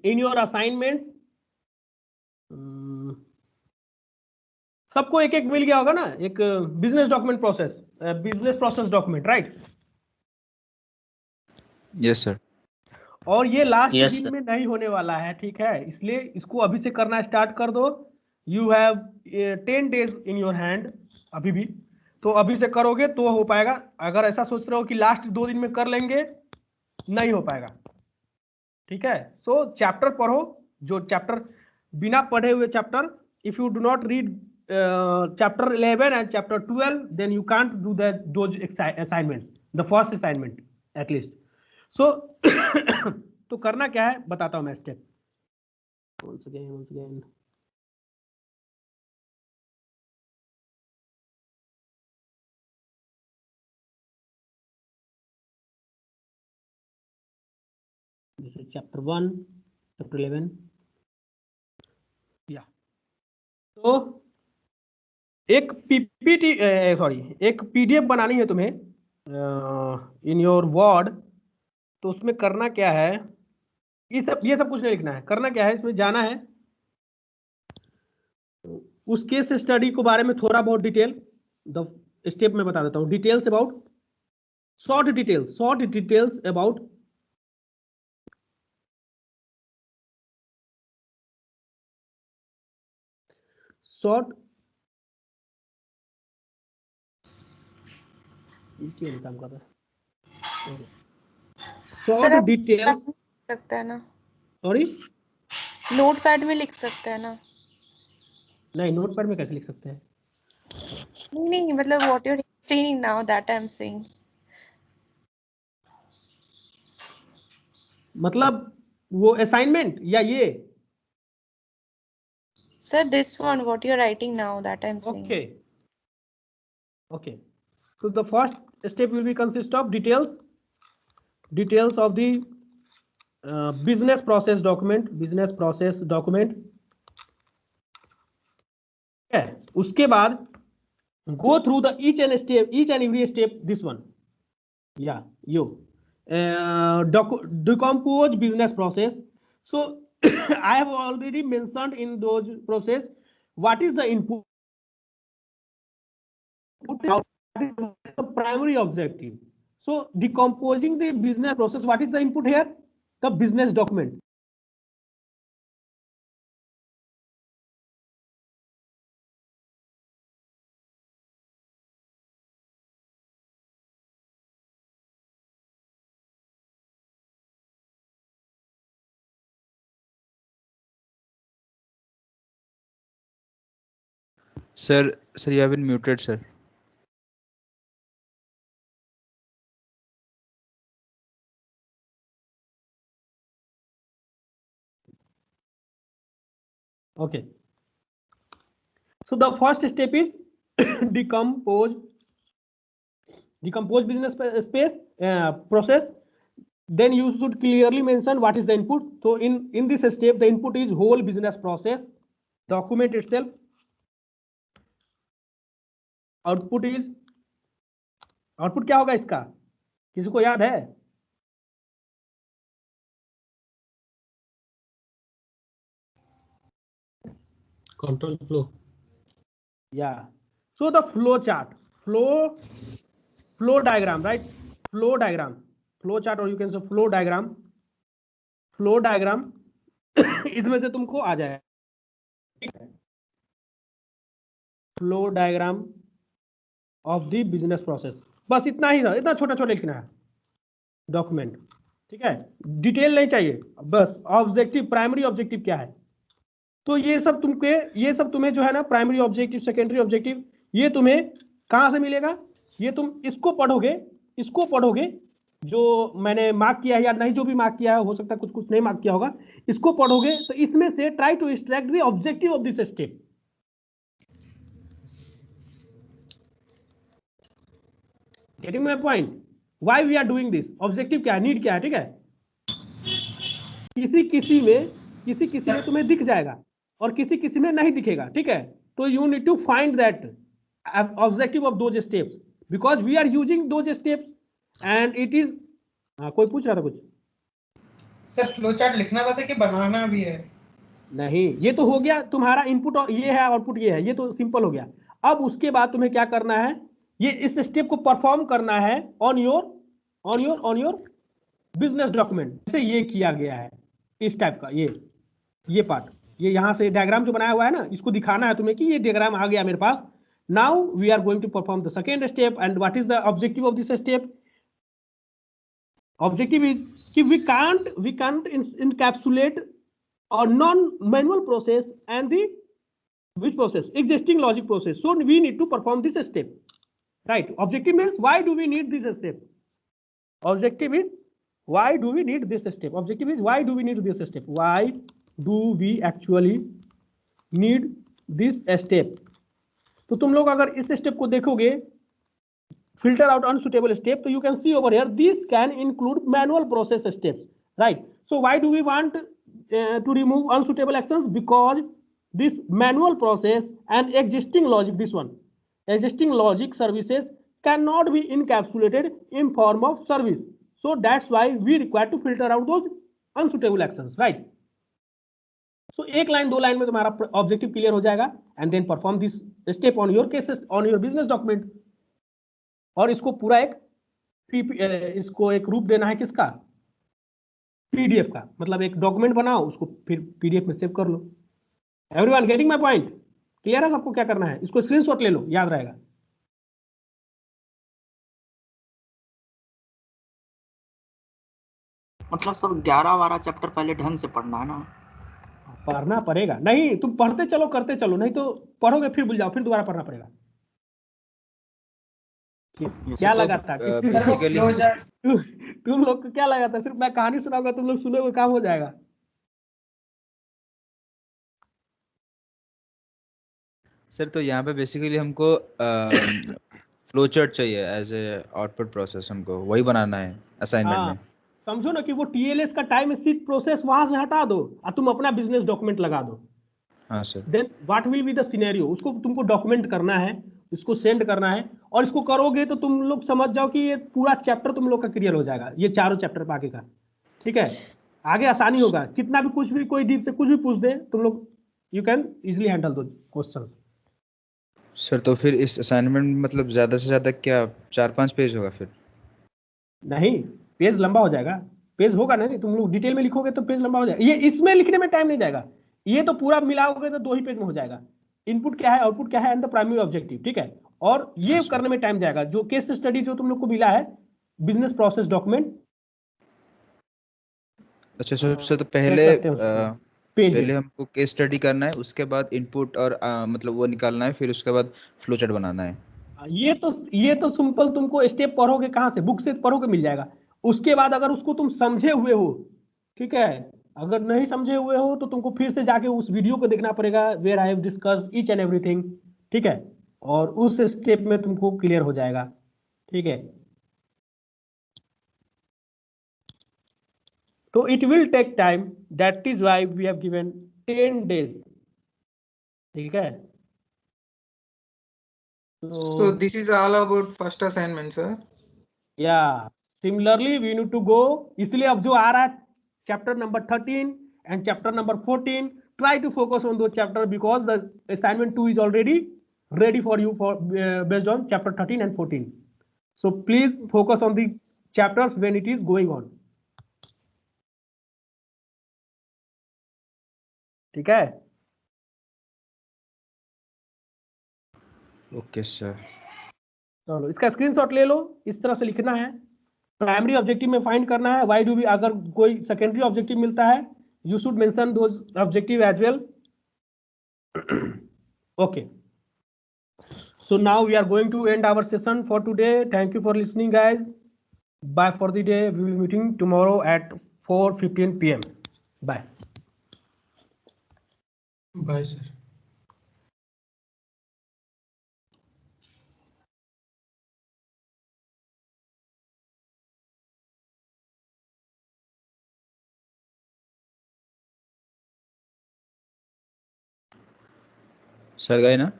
In your assignments सबको एक एक मिल गया होगा ना, एक business document process, business process document, right? Yes sir. और ये लास्ट Yes, दिन sir. में नहीं होने वाला है, ठीक है? इसलिए इसको अभी से करना स्टार्ट कर दो। You have 10 days in your hand अभी भी, तो अभी से करोगे तो हो पाएगा। अगर ऐसा सोच रहे हो कि लास्ट 2 दिन में कर लेंगे, नहीं हो पाएगा, ठीक है? सो चैप्टर पढ़ो, जो चैप्टर बिना पढ़े हुए chapter, if you do not read chapter 11 and chapter 12, then you can't do those assignments, the first assignment at least. So तो करना क्या है बताता हूं मैं step. once again this is chapter 1, chapter 11, या तो एक पीपीटी सॉरी एक पीडीएफ बनानी है तुम्हें इन योर वर्ड। तो उसमें करना क्या है, ये सब कुछ नहीं लिखना है। करना क्या है, इसमें जाना है, उस केस स्टडी को बारे में थोड़ा बहुत डिटेल, द स्टेप में बता देता हूँ। Details about, short details about short क्यों काम कर रहा है, सर शॉर्ट आप डिटेल्स। लिख सकते हैं ना, सॉरी नोटपैड में लिख सकते हैं ना? नहीं, नोटपैड में कैसे लिख सकते हैं? नहीं मतलब what you are explaining now that I am saying. मतलब वो असाइनमेंट या ये? Sir this one what you are writing now that I am saying. Okay. So the first step will be consist of details of the business process document. है, उसके बाद go through the each and every step, this one, yeah, you decompose business process. So I have already mentioned in those process what is the input, what is the primary objective. So decomposing the business process, what is the input here? The business document. Sir, you have been muted, sir. Okay. So the first step is decompose business space process. Then you should clearly mention what is the input. So in this step, the input is whole business process document itself. Output क्या होगा इसका, किसी को याद है? Control flow. Yeah. So the flow chart, flow diagram, right? Flow chart, or you can say flow diagram. इसमें से तुमको आ जाए flow diagram of the business process. बस इतना ही था, इतना छोटा लिखना है डॉक्यूमेंट, ठीक है? डिटेल नहीं चाहिए, बस ऑब्जेक्टिव, प्राइमरी ऑब्जेक्टिव क्या है। तो ये सब तुम्हें जो है ना, प्राइमरी ऑब्जेक्टिव, सेकेंडरी ऑब्जेक्टिव, ये तुम्हें कहां से मिलेगा? ये तुम इसको पढ़ोगे जो मैंने मार्क किया है या नहीं, जो भी मार्क किया है, हो सकता है कुछ नहीं मार्क किया होगा, इसको पढ़ोगे तो इसमें से try to extract the objective of this step. Getting my point? Why we are doing this? Objective क्या है, नीड क्या है, ठीक है? किसी में तुम्हें दिख जाएगा और किसी में नहीं दिखेगा, ठीक है? तो you need to find that objective of those steps, because we are using those steps and it is. कोई पूछ रहा था कुछ? सर फ्लो चार्ट लिखना बस है कि बनाना भी है? नहीं, ये तो हो गया तुम्हारा इनपुट और ये है आउटपुट ये है, ये तो सिंपल हो गया। अब उसके बाद तुम्हें क्या करना है, ये इस स्टेप को परफॉर्म करना है ऑन योर बिजनेस डॉक्यूमेंट, जैसे ये किया गया है इस टाइप का, ये पार्ट, ये यहाँ से डायग्राम जो बनाया हुआ है ना, इसको दिखाना है तुम्हें कि ये डायग्राम आ गया मेरे पास। Now we are going to perform the second step, and what is the objective of this step? Objective is कि we can't encapsulate or non-manual process and the which process? Existing logic process. So we need to perform this step, right? Objective means why do we need this step? Objective is why do we need this step? Objective is why do we need this step? Why do we actually need this step? तो तुम लोग अगर इस step को देखोगे, filter out unsuitable step, so you can see over here this can include manual process steps, right? So why do we want to remove unsuitable actions? Because this manual process and existing logic, this one existing logic services cannot be encapsulated in form of service, so that's why we require to filter out those unsuitable actions, right? So एक line दो line में तुम्हारा objective clear हो जाएगा, and then perform this step on your cases on your business document. और इसको पूरा इसको एक रूप देना है किसका? पीडीएफ का, मतलब एक डॉक्यूमेंट बनाओ, उसको फिर पीडीएफ में सेव कर लो। Everyone getting my point? Clear है सबको क्या करना है? इसको स्क्रीनशॉट ले लो, याद रहेगा। मतलब सब 11-12 चैप्टर पहले ढंग से पढ़ना है ना? पढ़ना पड़ेगा, नहीं तुम पढ़ते चलो करते चलो, नहीं तो पढ़ोगे फिर भूल जाओ, फिर दोबारा पढ़ना पड़ेगा। क्या लगा था तुम लोग को क्या लगा था सिर्फ मैं कहानी सुनाऊंगा तुम लोग सुनोगे काम हो जाएगा? सर तो यहाँ पे बेसिकली हमको फ्लो चार्ट चाहिए एज ए आउटपुट प्रोसेस, हमको वही बनाना है असाइनमेंट में। समझो ना कि वो टीएलएस का टाइम शीट प्रोसेस वहां से हटा दो और तुम अपना बिजनेस डॉक्यूमेंट लगा दो। हाँ sir. Then what will be the scenario, उसको तुमको डॉक्यूमेंट करना है, इसको सेंड करना है, और इसको करोगे तो तुम लोग समझ जाओ कि ये पूरा चैप्टर तुम लोग का क्लियर हो जाएगा, ये चारों चैप्टर आगे का। ठीक है, आगे आसानी होगा, कितना भी कुछ भी कोई डीप से कुछ भी पूछ दे तुम लोग, यू कैन इजिली हैंडल दो क्वेश्चन। सर तो फिर इस असाइनमेंट मतलब ज्यादा से ज्यादा क्या 4-5 पेज होगा फिर? नहीं, पेज लंबा हो जाएगा, पेज होगा नहीं, तुम लोग डिटेल में लिखोगे तो पेज लंबा हो जाएगा। ये इसमें लिखने में टाइम नहीं जाएगा, ये तो पूरा मिलाओगे तो 2 ही पेज में हो जाएगा। इनपुट क्या है, आउटपुट क्या है, एंड द प्राइमरी ऑब्जेक्टिव। ठीक है, और ये करने में टाइम जाएगा। जो केस स्टडी जो तुम लोग को मिला है, बिजनेस प्रोसेस डॉक्यूमेंट। अच्छा सर तो पहले हमको केस स्टडी करना है, उसके बाद इनपुट और मतलब वो निकालना है, फिर उसके बाद फ्लो चार्ट बनाना है। ये तो सिंपल, तुमको स्टेप पढ़ोगे कहाँ से, बुक से पढ़ोगे मिल जाएगा। उसके बाद अगर उसको तुम समझे हुए हो, ठीक है, अगर नहीं समझे हुए हो तो तुमको फिर से जाके उस वीडियो को देखना पड़ेगा, where I have discuss each and everything. ठीक है, और उस स्टेप में तुमको क्लियर हो जाएगा। ठीक है, तो it will take time, that is why we have given 10 days। ठीक है, So this is all about first assignment, sir. या similarly we need to go, इसलिए अब जो आ रहा है चैप्टर नंबर 13 एंड chapter number 14, try to focus on those chapter because the assignment 2 is already ready for you for based on chapter 13 and 14. So please focus on the chapters when it is going on. ठीक है, okay sir. चलो इसका screenshot ले लो, इस तरह से लिखना है। प्राइमरी ऑब्जेक्टिव में फाइंड करना है, व्हाई डू वी, अगर कोई सेकेंडरी ऑब्जेक्टिव मिलता है you should mention those objective as well. Okay, so now we are going to end our session for today. Thank you for listening guys, bye for the day, we will be meeting tomorrow at 4:15 PM. Bye. Bye, sir. Sir गए ना?